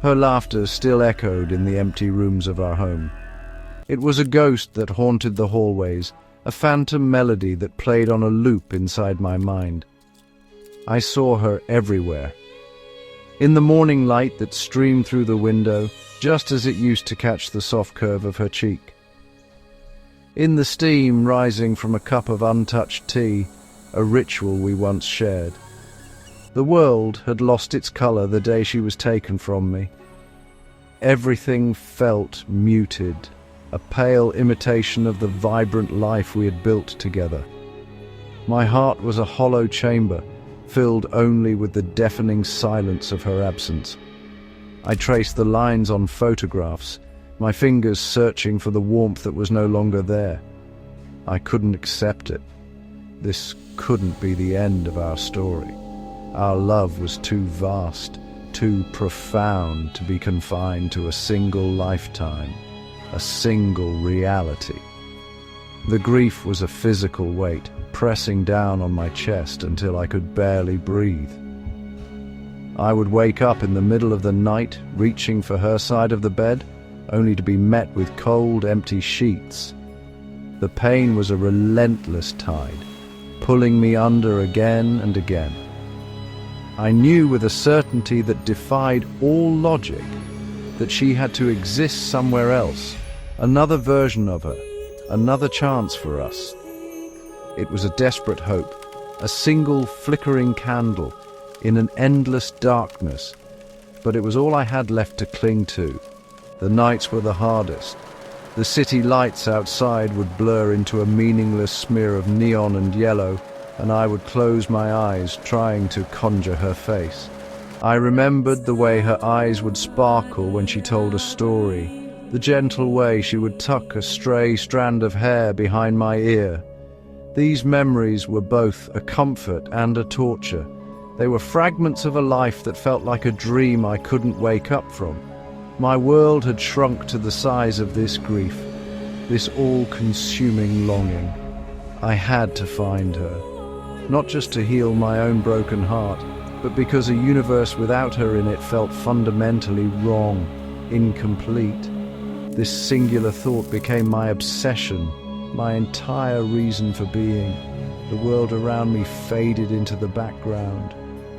Her laughter still echoed in the empty rooms of our home. It was a ghost that haunted the hallways, a phantom melody that played on a loop inside my mind. I saw her everywhere. In the morning light that streamed through the window, just as it used to catch the soft curve of her cheek. In the steam rising from a cup of untouched tea, a ritual we once shared. The world had lost its color the day she was taken from me. Everything felt muted, a pale imitation of the vibrant life we had built together. My heart was a hollow chamber, filled only with the deafening silence of her absence. I traced the lines on photographs, my fingers searching for the warmth that was no longer there. I couldn't accept it. This couldn't be the end of our story. Our love was too vast, too profound to be confined to a single lifetime, a single reality. The grief was a physical weight, pressing down on my chest until I could barely breathe. I would wake up in the middle of the night, reaching for her side of the bed, only to be met with cold, empty sheets. The pain was a relentless tide, pulling me under again and again. I knew with a certainty that defied all logic that she had to exist somewhere else, another version of her, another chance for us. It was a desperate hope, a single flickering candle in an endless darkness, but it was all I had left to cling to. The nights were the hardest. The city lights outside would blur into a meaningless smear of neon and yellow, and I would close my eyes, trying to conjure her face. I remembered the way her eyes would sparkle when she told a story, the gentle way she would tuck a stray strand of hair behind my ear. These memories were both a comfort and a torture. They were fragments of a life that felt like a dream I couldn't wake up from. My world had shrunk to the size of this grief, this all-consuming longing. I had to find her, not just to heal my own broken heart, but because a universe without her in it felt fundamentally wrong, incomplete. This singular thought became my obsession, my entire reason for being. The world around me faded into the background.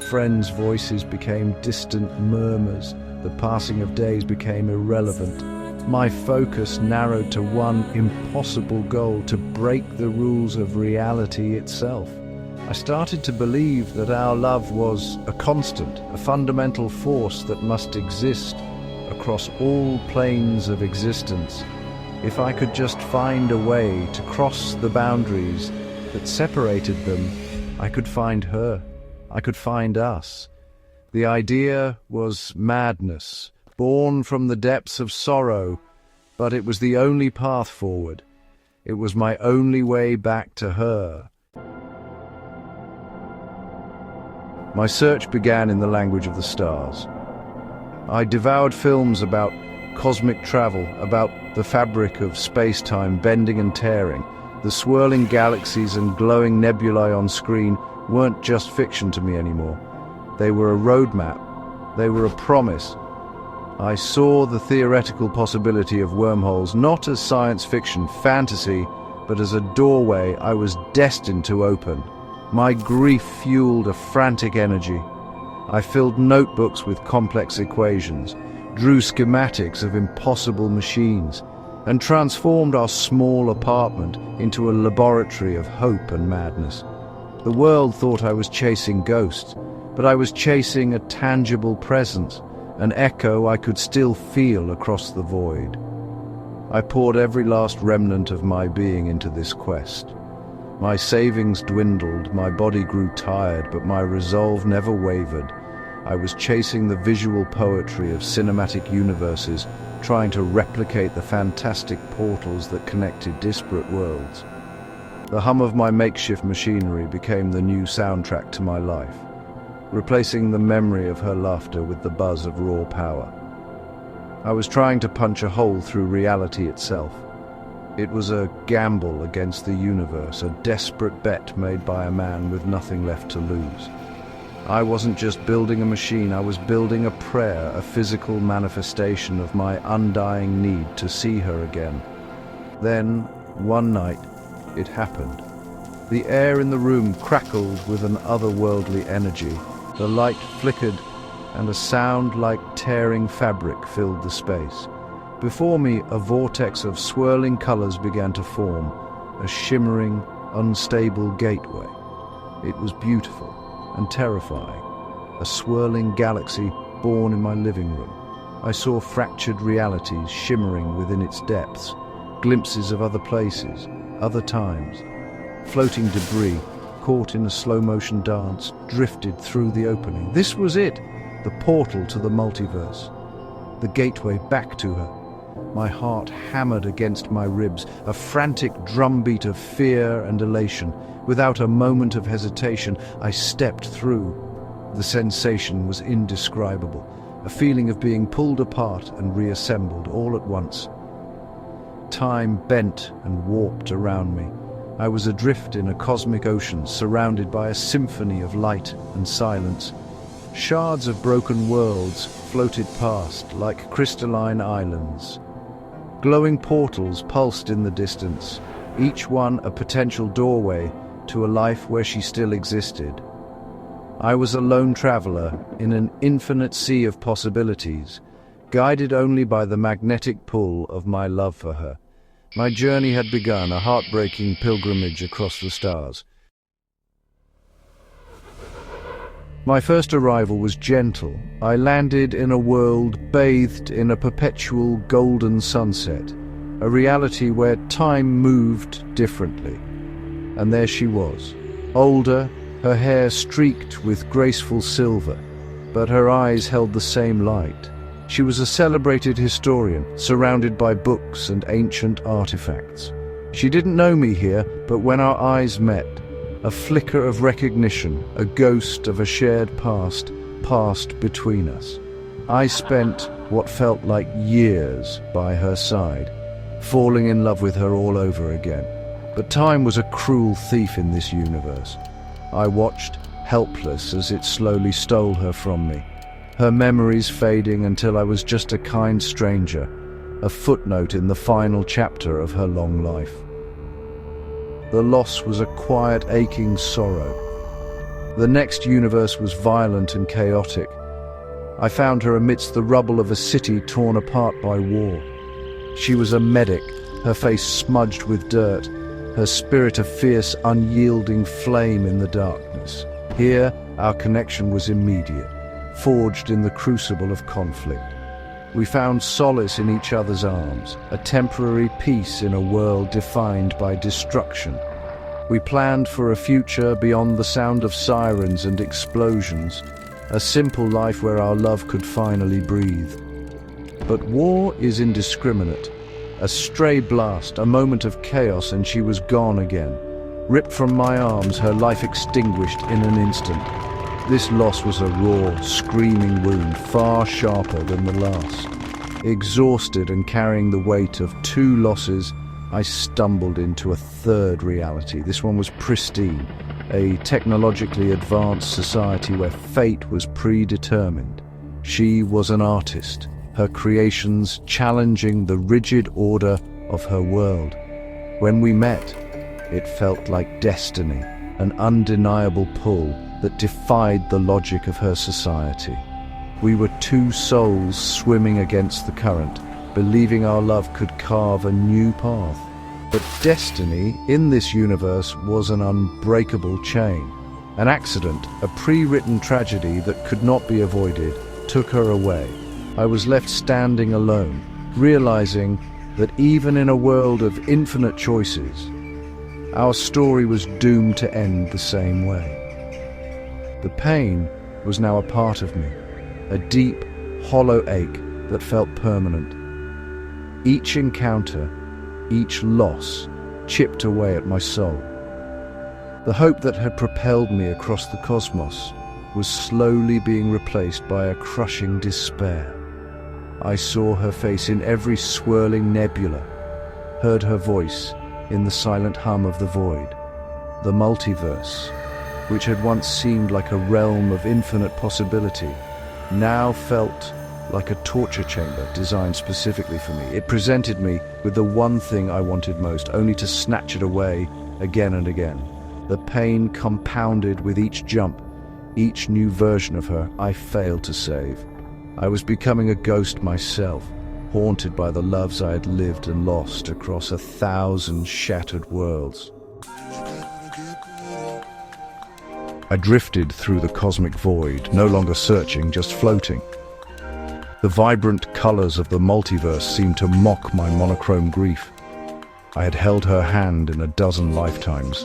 Friends' voices became distant murmurs. The passing of days became irrelevant. My focus narrowed to one impossible goal: to break the rules of reality itself. I started to believe that our love was a constant, a fundamental force that must exist across all planes of existence. If I could just find a way to cross the boundaries that separated them, I could find her. I could find us. The idea was madness, born from the depths of sorrow, but it was the only path forward. It was my only way back to her. My search began in the language of the stars. I devoured films about cosmic travel, about the fabric of space-time bending and tearing. The swirling galaxies and glowing nebulae on screen weren't just fiction to me anymore. They were a roadmap. They were a promise. I saw the theoretical possibility of wormholes not as science fiction, fantasy, but as a doorway I was destined to open. My grief fueled a frantic energy. I filled notebooks with complex equations, drew schematics of impossible machines, and transformed our small apartment into a laboratory of hope and madness. The world thought I was chasing ghosts, but I was chasing a tangible presence, an echo I could still feel across the void. I poured every last remnant of my being into this quest. My savings dwindled, my body grew tired, but my resolve never wavered. I was chasing the visual poetry of cinematic universes, trying to replicate the fantastic portals that connected disparate worlds. The hum of my makeshift machinery became the new soundtrack to my life, replacing the memory of her laughter with the buzz of raw power. I was trying to punch a hole through reality itself. It was a gamble against the universe, a desperate bet made by a man with nothing left to lose. I wasn't just building a machine, I was building a prayer, a physical manifestation of my undying need to see her again. Then, one night, it happened. The air in the room crackled with an otherworldly energy. The light flickered, and a sound like tearing fabric filled the space. Before me, a vortex of swirling colors began to form, a shimmering, unstable gateway. It was beautiful and terrifying, a swirling galaxy born in my living room. I saw fractured realities shimmering within its depths, glimpses of other places, other times. Floating debris, caught in a slow-motion dance, drifted through the opening. This was it, the portal to the multiverse, the gateway back to her. My heart hammered against my ribs, a frantic drumbeat of fear and elation. Without a moment of hesitation, I stepped through. The sensation was indescribable, a feeling of being pulled apart and reassembled all at once. Time bent and warped around me. I was adrift in a cosmic ocean, surrounded by a symphony of light and silence. Shards of broken worlds floated past like crystalline islands. Glowing portals pulsed in the distance, each one a potential doorway to a life where she still existed. I was a lone traveler in an infinite sea of possibilities, guided only by the magnetic pull of my love for her. My journey had begun, a heartbreaking pilgrimage across the stars. My first arrival was gentle. I landed in a world bathed in a perpetual golden sunset, a reality where time moved differently. And there she was, older, her hair streaked with graceful silver, but her eyes held the same light. She was a celebrated historian, surrounded by books and ancient artifacts. She didn't know me here, but when our eyes met, a flicker of recognition, a ghost of a shared past, passed between us. I spent what felt like years by her side, falling in love with her all over again. But time was a cruel thief in this universe. I watched, helpless, as it slowly stole her from me, her memories fading until I was just a kind stranger, a footnote in the final chapter of her long life. The loss was a quiet, aching sorrow. The next universe was violent and chaotic. I found her amidst the rubble of a city torn apart by war. She was a medic, her face smudged with dirt, her spirit a fierce, unyielding flame in the darkness. Here, our connection was immediate, forged in the crucible of conflict. We found solace in each other's arms, a temporary peace in a world defined by destruction. We planned for a future beyond the sound of sirens and explosions, a simple life where our love could finally breathe. But war is indiscriminate. A stray blast, a moment of chaos, and she was gone again. Ripped from my arms, her life extinguished in an instant. This loss was a raw, screaming wound, far sharper than the last. Exhausted and carrying the weight of two losses, I stumbled into a third reality. This one was pristine, a technologically advanced society where fate was predetermined. She was an artist, her creations challenging the rigid order of her world. When we met, it felt like destiny, an undeniable pull that defied the logic of her society. We were two souls swimming against the current, believing our love could carve a new path. But destiny in this universe was an unbreakable chain. An accident, a pre-written tragedy that could not be avoided, took her away. I was left standing alone, realizing that even in a world of infinite choices, our story was doomed to end the same way. The pain was now a part of me, a deep, hollow ache that felt permanent. Each encounter, each loss, chipped away at my soul. The hope that had propelled me across the cosmos was slowly being replaced by a crushing despair. I saw her face in every swirling nebula, heard her voice in the silent hum of the void. The multiverse, which had once seemed like a realm of infinite possibility, now felt like a torture chamber designed specifically for me. It presented me with the one thing I wanted most, only to snatch it away again and again. The pain compounded with each jump, each new version of her I failed to save. I was becoming a ghost myself, haunted by the loves I had lived and lost across 1,000 shattered worlds. I drifted through the cosmic void, no longer searching, just floating. The vibrant colors of the multiverse seemed to mock my monochrome grief. I had held her hand in 12 lifetimes.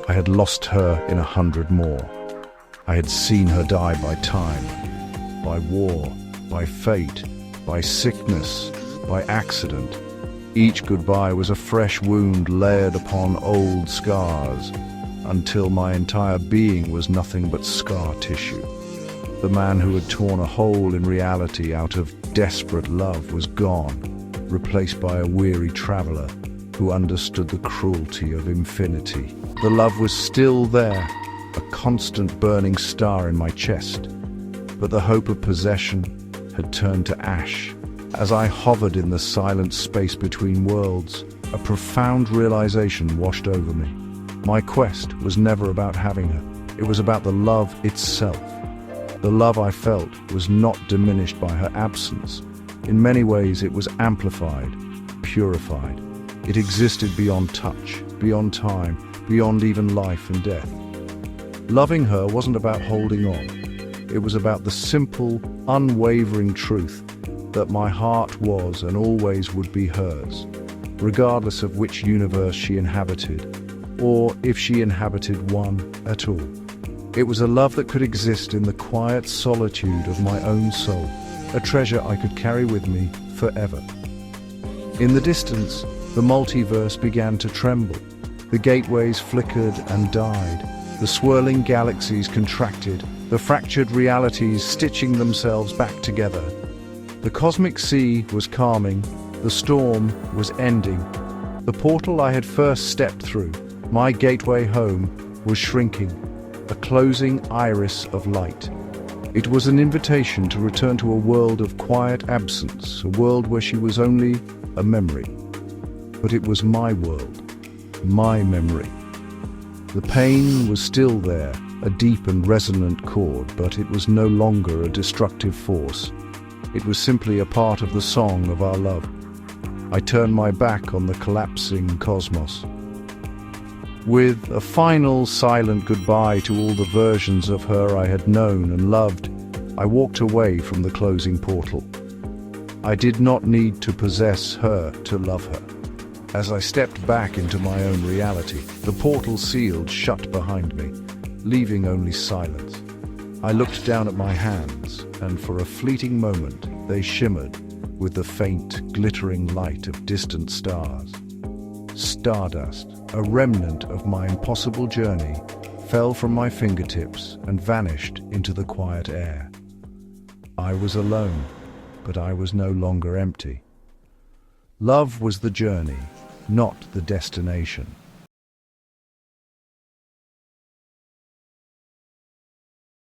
I had lost her in 100 more. I had seen her die by time, by war, by fate, by sickness, by accident. Each goodbye was a fresh wound layered upon old scars, until my entire being was nothing but scar tissue. The man who had torn a hole in reality out of desperate love was gone, replaced by a weary traveler who understood the cruelty of infinity. The love was still there, a constant burning star in my chest, but the hope of possession had turned to ash. As I hovered in the silent space between worlds, a profound realization washed over me. My quest was never about having her. It was about the love itself. The love I felt was not diminished by her absence. In many ways, it was amplified, purified. It existed beyond touch, beyond time, beyond even life and death. Loving her wasn't about holding on. It was about the simple, unwavering truth that my heart was and always would be hers, regardless of which universe she inhabited, or if she inhabited one at all. It was a love that could exist in the quiet solitude of my own soul, a treasure I could carry with me forever. In the distance, the multiverse began to tremble. The gateways flickered and died. The swirling galaxies contracted, the fractured realities stitching themselves back together. The cosmic sea was calming, the storm was ending. The portal I had first stepped through, my gateway home, was shrinking, a closing iris of light. It was an invitation to return to a world of quiet absence, a world where she was only a memory. But it was my world, my memory. The pain was still there, a deep and resonant chord, but it was no longer a destructive force. It was simply a part of the song of our love. I turned my back on the collapsing cosmos. With a final silent goodbye to all the versions of her I had known and loved, I walked away from the closing portal. I did not need to possess her to love her. As I stepped back into my own reality, the portal sealed shut behind me, leaving only silence. I looked down at my hands, and for a fleeting moment they shimmered with the faint, glittering light of distant stars. Stardust, a remnant of my impossible journey, fell from my fingertips and vanished into the quiet air. I was alone, but I was no longer empty. Love was the journey, not the destination.